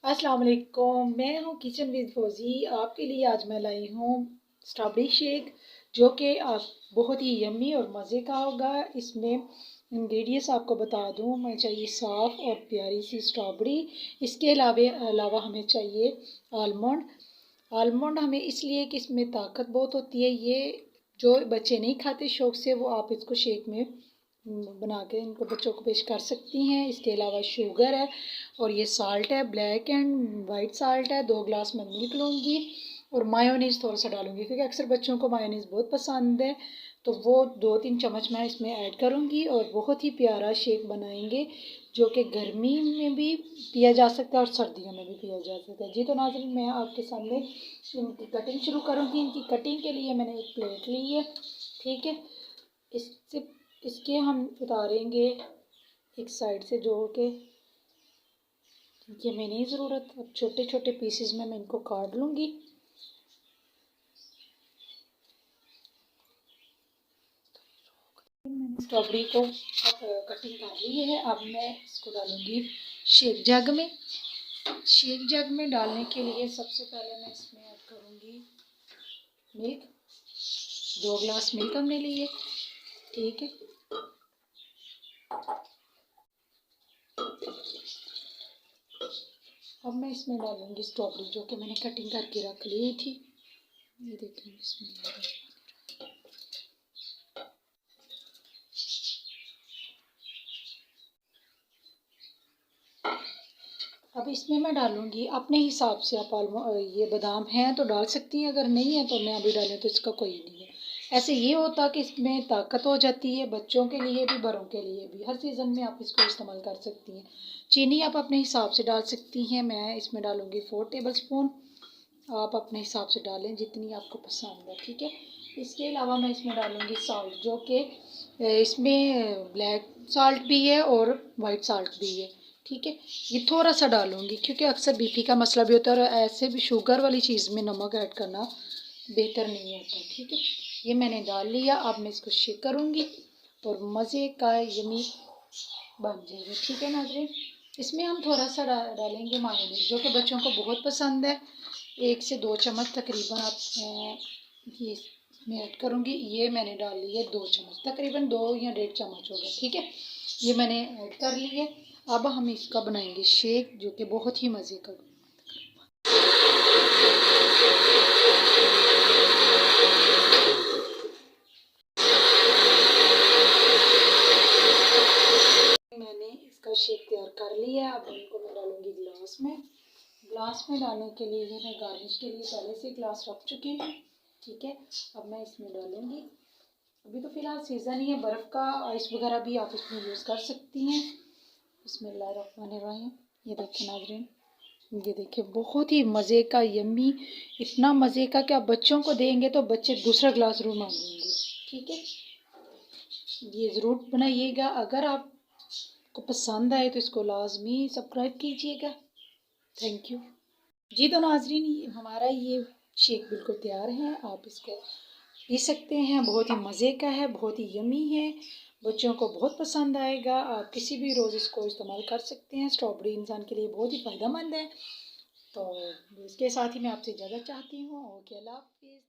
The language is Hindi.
अस्सलाम वालेकुम। मैं हूँ किचन विद फौजी। आपके लिए आज मैं लाई हूँ स्ट्रॉबेरी शेक, जो कि आप बहुत ही यम्मी और मज़े का होगा। इसमें इंग्रेडिएंट्स आपको बता दूँ, हमें चाहिए साफ़ और प्यारी सी स्ट्रॉबेरी। इसके अलावा हमें चाहिए आलमंड। आलमंड हमें इसलिए कि इसमें ताकत बहुत होती है। ये जो बच्चे नहीं खाते शौक से, वो आप इसको शेक में बना के इनको बच्चों को पेश कर सकती हैं। इसके अलावा शुगर है और ये साल्ट है, ब्लैक एंड वाइट साल्ट है। 2 ग्लास में मिल्क लूँगी और मायोनीज़ थोड़ा सा डालूँगी, क्योंकि अक्सर बच्चों को मायोनीज़ बहुत पसंद है। तो वो 2-3 चम्मच मैं इसमें ऐड करूँगी और बहुत ही प्यारा शेक बनाएंगे, जो कि गर्मी में भी पिया जा सकता है और सर्दियों में भी पिया जा सकता है। जी तो नाज़रीन, मैं आपके सामने इनकी कटिंग शुरू करूँगी। इनकी कटिंग के लिए मैंने एक प्लेट ली है, ठीक है। इससे इसके हम उतारेंगे एक साइड से जोड़ के। ये हमें नहीं ज़रूरत। अब छोटे छोटे पीसेस में मैं इनको काट लूँगी। मैंने स्ट्रॉबेरी को अब कटिंग कर ली है। अब मैं इसको डालूँगी शेक जग में। शेक जग में डालने के लिए सबसे पहले मैं इसमें ऐड करूँगी मिल्क। 2 ग्लास मिल्क हमने ली है, ठीक है। अब मैं इसमें डालूँगी स्ट्रॉबेरी, जो कि मैंने कटिंग करके रख ली थी। ये देखें, इसमें अब इसमें मैं डालूँगी अपने हिसाब से। आप ये बादाम हैं तो डाल सकती हैं, अगर नहीं है तो मैं अभी डालें तो इसका कोई नहीं है। ऐसे ये होता कि इसमें ताकत हो जाती है, बच्चों के लिए भी बड़ों के लिए भी। हर सीज़न में आप इसको इस्तेमाल कर सकती हैं। चीनी आप अपने हिसाब से डाल सकती हैं। मैं इसमें डालूँगी 4 टेबल स्पून। आप अपने हिसाब से डालें जितनी आपको पसंद है, ठीक है। इसके अलावा मैं इसमें डालूँगी साल्ट, जो कि इसमें ब्लैक साल्ट भी है और वाइट साल्ट भी है, ठीक है। ये थोड़ा सा डालूँगी क्योंकि अक्सर बीपी का मसला भी होता है और ऐसे भी शुगर वाली चीज़ में नमक ऐड करना बेहतर नहीं होता, ठीक है। ये मैंने डाल लिया। अब मैं इसको शेक करूँगी और मज़े का यमी बन जाएगा, ठीक है नाज़रीन। इसमें हम थोड़ा सा डालेंगे मायोनीज़, जो कि बच्चों को बहुत पसंद है। 1 से 2 चम्मच तकरीबन आप ये इसमें ऐड करूँगी। ये मैंने डाल ली है 2 चम्मच, तकरीबन 2 या 1.5 चम्मच होगा, ठीक है। ये मैंने ऐड कर ली है। अब हम इसका बनाएंगे शेक, जो कि बहुत ही मज़े का। मैंने इसका शेक तैयार कर लिया है। अब इनको मैं डालूंगी ग्लास में। ग्लास में डालने के लिए मैं गार्निश के लिए पहले से ग्लास रख चुकी हूँ, ठीक है। अब मैं इसमें डालूंगी। अभी तो फ़िलहाल सीज़न ही है बर्फ़ का, आइस वगैरह भी आप इसमें यूज़ कर सकती हैं। बिस्मिल्लाहिर्रहमानिर्रहीम। ये देखें नाज़रीन, ये देखिए बहुत ही मज़े का यम्मी। इतना मज़े का कि आप बच्चों को देंगे तो बच्चे दूसरा ग्लास ज़रूर मांगेंगे, ठीक है। ये ज़रूर बनाइएगा। अगर आपको पसंद आए तो इसको लाजमी सब्सक्राइब कीजिएगा। Thank you. जी तो नाज़रीन, हमारा ये शेक बिल्कुल तैयार है। आप इसको पी सकते हैं। बहुत ही मज़े का है, बहुत ही यमी है। बच्चों को बहुत पसंद आएगा। आप किसी भी रोज़ इसको इस्तेमाल कर सकते हैं। स्ट्रॉबेरी इंसान के लिए बहुत ही फ़ायदेमंद है। तो इसके साथ ही मैं आपसे इजाज़त चाहती हूँ। ओके, अल्लाह हाफ़िज़।